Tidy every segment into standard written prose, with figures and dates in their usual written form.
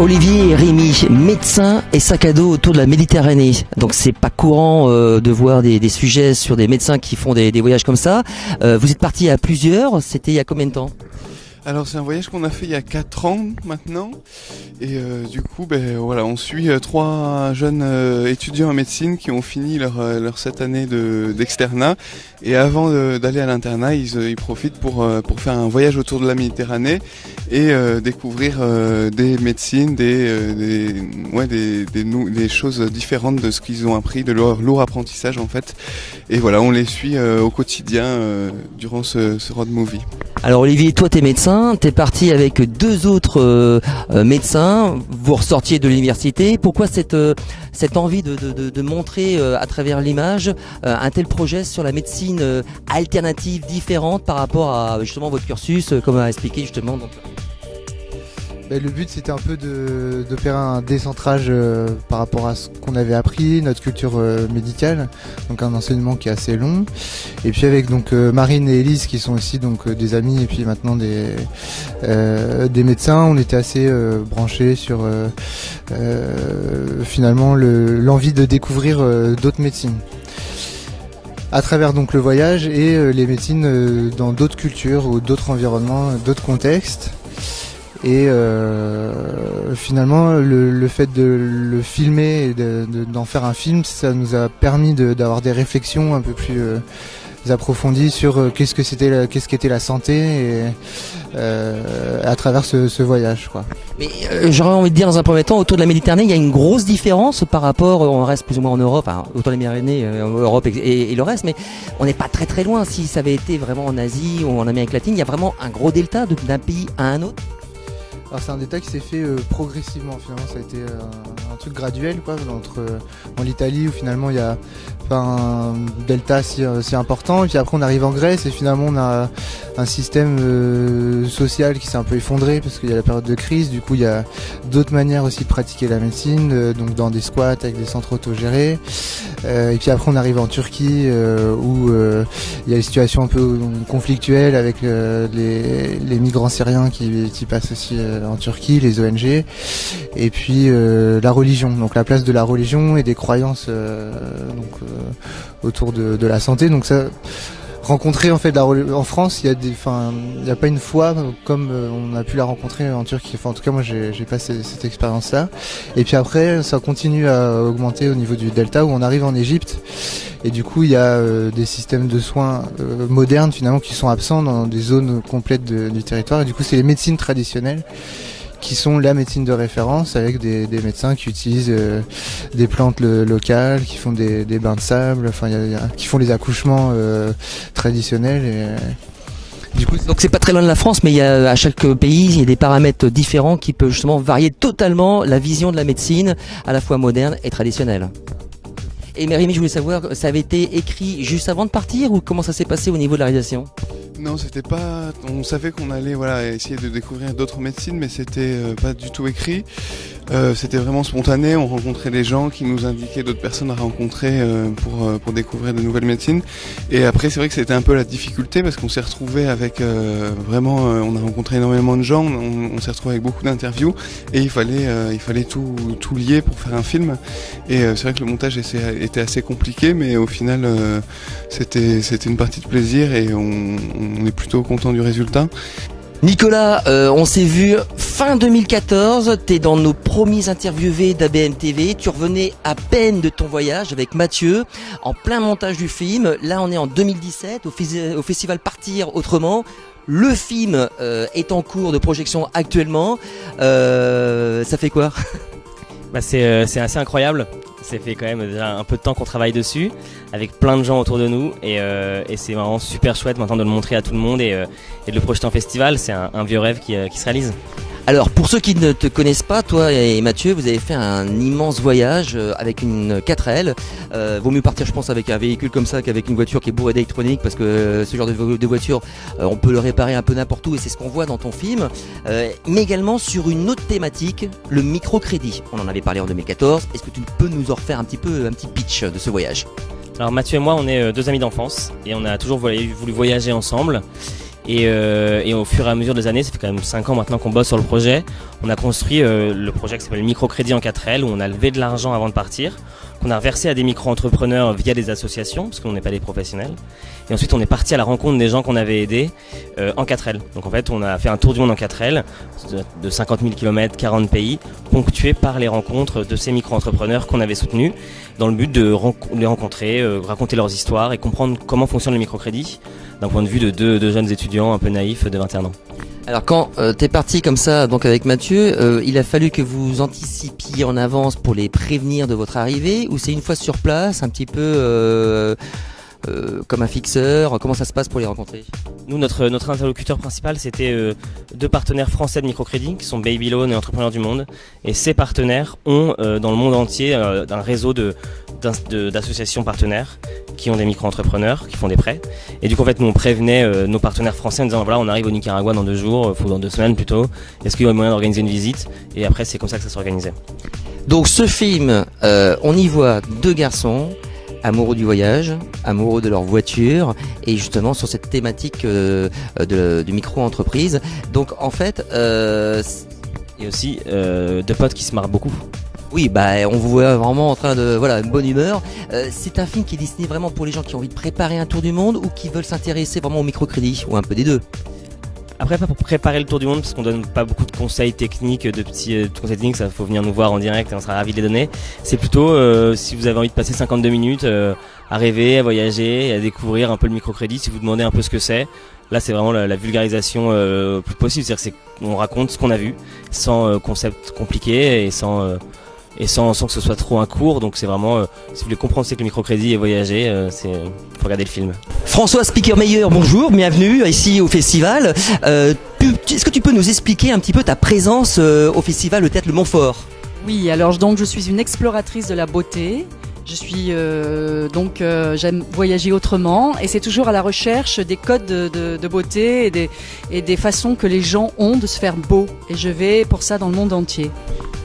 Olivier et Rémi, médecins et sac à dos autour de la Méditerranée. Donc c'est pas courant de voir des sujets sur des médecins qui font des voyages comme ça. Vous êtes partis à plusieurs, c'était il y a combien de temps ? Alors c'est un voyage qu'on a fait il y a 4 ans maintenant et du coup voilà, on suit 3 jeunes étudiants en médecine qui ont fini leur 7 années d'externat et avant d'aller à l'internat ils profitent pour faire un voyage autour de la Méditerranée et découvrir des médecines, des choses différentes de ce qu'ils ont appris, de leur lourd apprentissage en fait. Et voilà, on les suit au quotidien durant ce road movie. Alors Olivier, toi t'es médecin, t'es parti avec 2 autres médecins, vous ressortiez de l'université. Pourquoi cette envie de montrer à travers l'image un tel projet sur la médecine alternative, différente par rapport à justement votre cursus, comme a expliqué justement donc. Le but c'était un peu de faire un décentrage par rapport à ce qu'on avait appris, notre culture médicale, donc un enseignement qui est assez long. Et puis avec donc Marine et Élise qui sont aussi donc des amis et puis maintenant des médecins, on était assez branchés sur finalement l'envie de découvrir d'autres médecines à travers donc le voyage et les médecines dans d'autres cultures ou d'autres environnements, d'autres contextes. Et finalement le fait de le filmer et d'en faire un film, ça nous a permis d'avoir des réflexions un peu plus approfondies sur qu'est-ce qu'était la santé et à travers ce voyage quoi. Mais j'aurais envie de dire dans un premier temps, autour de la Méditerranée, il y a une grosse différence par rapport, on reste plus ou moins en Europe, enfin, autour de la Méditerranée, Europe et le reste, mais on n'est pas très très loin. Si ça avait été vraiment en Asie ou en Amérique latine, il y a vraiment un gros delta d'un pays à un autre. Alors c'est un détail qui s'est fait progressivement, finalement ça a été un truc graduel quoi, en l'Italie où finalement il y a pas un delta si important, et puis après on arrive en Grèce et finalement on a un système social qui s'est un peu effondré parce qu'il y a la période de crise, du coup il y a d'autres manières aussi de pratiquer la médecine, donc dans des squats avec des centres autogérés, et puis après on arrive en Turquie où il y a des situations un peu conflictuelles avec les migrants syriens qui passent aussi en Turquie, les ONG, et puis la religion, donc la place de la religion et des croyances autour de la santé. Donc ça, rencontrer en fait en France, il y a pas une fois comme on a pu la rencontrer en Turquie. Enfin, en tout cas, moi, j'ai pas cette expérience-là. Et puis après, ça continue à augmenter au niveau du Delta où on arrive en Égypte. Et du coup, il y a des systèmes de soins modernes finalement qui sont absents dans des zones complètes du territoire. Et du coup, c'est les médecines traditionnelles qui sont la médecine de référence avec des médecins qui utilisent des plantes locales, qui font des bains de sable, enfin qui font les accouchements traditionnels. Et, du coup, donc c'est pas très loin de la France, mais il y a à chaque pays il y a des paramètres différents qui peuvent justement varier totalement la vision de la médecine, à la fois moderne et traditionnelle. Et Rémi, je voulais savoir, ça avait été écrit juste avant de partir ou comment ça s'est passé au niveau de la réalisation ? Non, c'était pas. On savait qu'on allait essayer de découvrir d'autres médecines, mais c'était pas du tout écrit. C'était vraiment spontané. On rencontrait des gens qui nous indiquaient d'autres personnes à rencontrer pour découvrir de nouvelles médecines. Et après, c'est vrai que c'était un peu la difficulté parce qu'on s'est retrouvé avec on a rencontré énormément de gens. On s'est retrouvé avec beaucoup d'interviews et il fallait tout lier pour faire un film. Et c'est vrai que le montage était assez compliqué, mais au final, c'était une partie de plaisir et on est plutôt content du résultat. Nicolas, on s'est vu fin 2014, t'es dans nos premiers interviewés d'ABM TV, tu revenais à peine de ton voyage avec Mathieu, en plein montage du film. Là on est en 2017, au festival Partir Autrement. Le film est en cours de projection actuellement. Ça fait quoi ? C'est assez incroyable. Ça fait quand même déjà un peu de temps qu'on travaille dessus, avec plein de gens autour de nous, et c'est vraiment super chouette maintenant de le montrer à tout le monde et de le projeter en festival. C'est un vieux rêve qui se réalise. Alors pour ceux qui ne te connaissent pas, toi et Mathieu, vous avez fait un immense voyage avec une 4L. Vaut mieux partir je pense avec un véhicule comme ça qu'avec une voiture qui est bourrée d'électronique, parce que ce genre de voiture, on peut le réparer un peu n'importe où et c'est ce qu'on voit dans ton film. Mais également sur une autre thématique, le microcrédit. On en avait parlé en 2014. Est-ce que tu peux nous en refaire un petit pitch de ce voyage ? Alors Mathieu et moi, on est 2 amis d'enfance et on a toujours voulu voyager ensemble. Et au fur et à mesure des années, ça fait quand même 5 ans maintenant qu'on bosse sur le projet, on a construit le projet qui s'appelle Microcrédit en 4L, où on a levé de l'argent avant de partir, qu'on a reversé à des micro-entrepreneurs via des associations, parce qu'on n'est pas des professionnels. Et ensuite, on est parti à la rencontre des gens qu'on avait aidés en 4L. Donc en fait, on a fait un tour du monde en 4L, de 50 000 km, 40 pays, ponctué par les rencontres de ces micro-entrepreneurs qu'on avait soutenus, dans le but de les rencontrer, raconter leurs histoires et comprendre comment fonctionne le microcrédit, d'un point de vue de deux jeunes étudiants un peu naïfs de 21 ans. Alors quand t'es parti comme ça, donc avec Mathieu, il a fallu que vous anticipiez en avance pour les prévenir de votre arrivée, ou c'est une fois sur place, un petit peu comme un fixeur? Comment ça se passe pour les rencontrer? Nous, notre interlocuteur principal, c'était 2 partenaires français de microcrédit, qui sont Baby Loan et Entrepreneurs du Monde. Et ces partenaires ont, dans le monde entier, un réseau d'associations partenaires qui ont des micro-entrepreneurs, qui font des prêts. Et du coup, en fait, nous, on prévenait nos partenaires français en disant, voilà, on arrive au Nicaragua dans 2 jours, dans 2 semaines plutôt. Est-ce qu'il y a moyen d'organiser une visite? Et après, c'est comme ça que ça s'organisait. Donc ce film, on y voit 2 garçons amoureux du voyage, amoureux de leur voiture, et justement sur cette thématique du micro-entreprise. Donc en fait, et aussi 2 potes qui se marrent beaucoup. oui, bah on vous voit vraiment en train de une bonne humeur. C'est un film qui est destiné vraiment pour les gens qui ont envie de préparer un tour du monde ou qui veulent s'intéresser vraiment au microcrédit, ou un peu des deux. Après, pas pour préparer le tour du monde, parce qu'on donne pas beaucoup de conseils techniques, de petits conseils techniques, ça faut venir nous voir en direct et on sera ravis de les donner. C'est plutôt si vous avez envie de passer 52 minutes à rêver, à voyager, à découvrir un peu le microcrédit, si vous demandez un peu ce que c'est. Là, c'est vraiment la vulgarisation plus possible, c'est-à-dire qu'on raconte ce qu'on a vu, sans concept compliqué et sans que ce soit trop un cours. Donc c'est vraiment, si vous voulez comprendre ce que le microcrédit et voyager, faut regarder le film. François Speaker-Meyer, bonjour, bienvenue ici au festival. Est-ce que tu peux nous expliquer un petit peu ta présence au festival Le Théâtre Le Montfort? Oui, alors donc je suis une exploratrice de la beauté. Je suis j'aime voyager autrement, et c'est toujours à la recherche des codes de beauté et des façons que les gens ont de se faire beau. Et je vais pour ça dans le monde entier.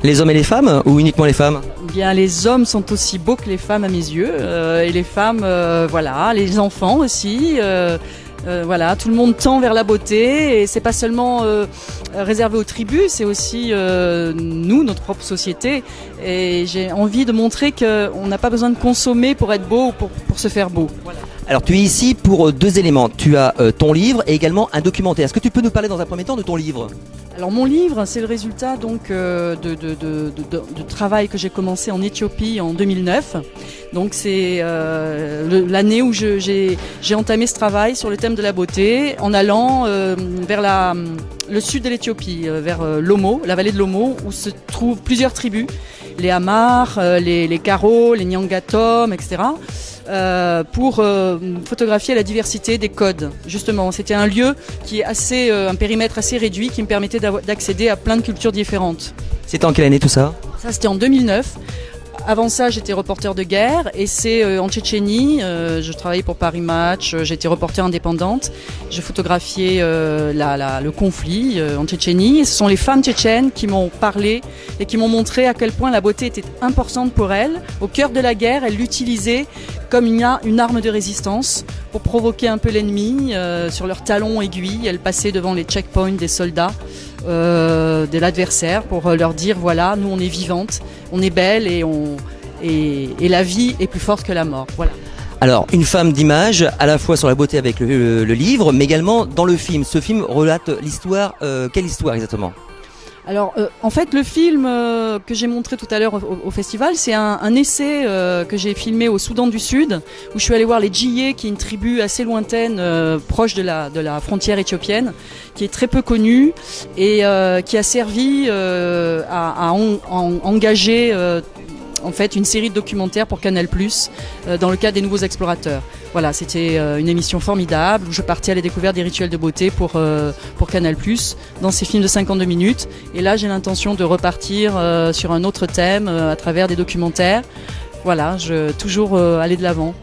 Les hommes et les femmes, ou uniquement les femmes? Bien, les hommes sont aussi beaux que les femmes à mes yeux, et les femmes, voilà, les enfants aussi. Voilà, tout le monde tend vers la beauté, et c'est pas seulement réservé aux tribus, c'est aussi nous, notre propre société. Et j'ai envie de montrer qu'on n'a pas besoin de consommer pour être beau ou pour se faire beau. Voilà. Alors tu es ici pour 2 éléments. Tu as ton livre et également un documentaire. Est-ce que tu peux nous parler dans un premier temps de ton livre? Alors mon livre, c'est le résultat donc de travail que j'ai commencé en Éthiopie en 2009. Donc c'est l'année où j'ai entamé ce travail sur le thème de la beauté, en allant vers le sud de l'Éthiopie, vers l'Omo, la vallée de l'Omo, où se trouvent plusieurs tribus, les Amars, les Karo, les Nyangatom, etc. Pour photographier la diversité des codes. Justement, c'était un lieu qui est un périmètre assez réduit, qui me permettait d'accéder à plein de cultures différentes. C'était en quelle année tout ça? Ça, c'était en 2009. Avant ça, j'étais reporter de guerre, et c'est en Tchétchénie. Je travaillais pour Paris Match, j'étais reporter indépendante. Je photographiais le conflit en Tchétchénie. Et ce sont les femmes tchétchènes qui m'ont parlé et qui m'ont montré à quel point la beauté était importante pour elles. Au cœur de la guerre, elles l'utilisaient comme une arme de résistance pour provoquer un peu l'ennemi. Sur leurs talons aiguilles, elles passaient devant les checkpoints des soldats de l'adversaire pour leur dire, voilà, nous on est vivantes, on est belles, et la vie est plus forte que la mort. Voilà. Alors, une femme d'image, à la fois sur la beauté avec le livre, mais également dans le film. Ce film relate l'histoire, quelle histoire exactement? Alors, en fait, le film que j'ai montré tout à l'heure au festival, c'est un essai que j'ai filmé au Soudan du Sud, où je suis allée voir les Djiyé, qui est une tribu assez lointaine, proche de la frontière éthiopienne, qui est très peu connue et qui a servi à engager en fait une série de documentaires pour Canal+, dans le cadre des Nouveaux Explorateurs. Voilà, c'était une émission formidable où je partais à la découverte des rituels de beauté pour Canal+, dans ces films de 52 minutes. Et là, j'ai l'intention de repartir sur un autre thème à travers des documentaires. Voilà, toujours aller de l'avant.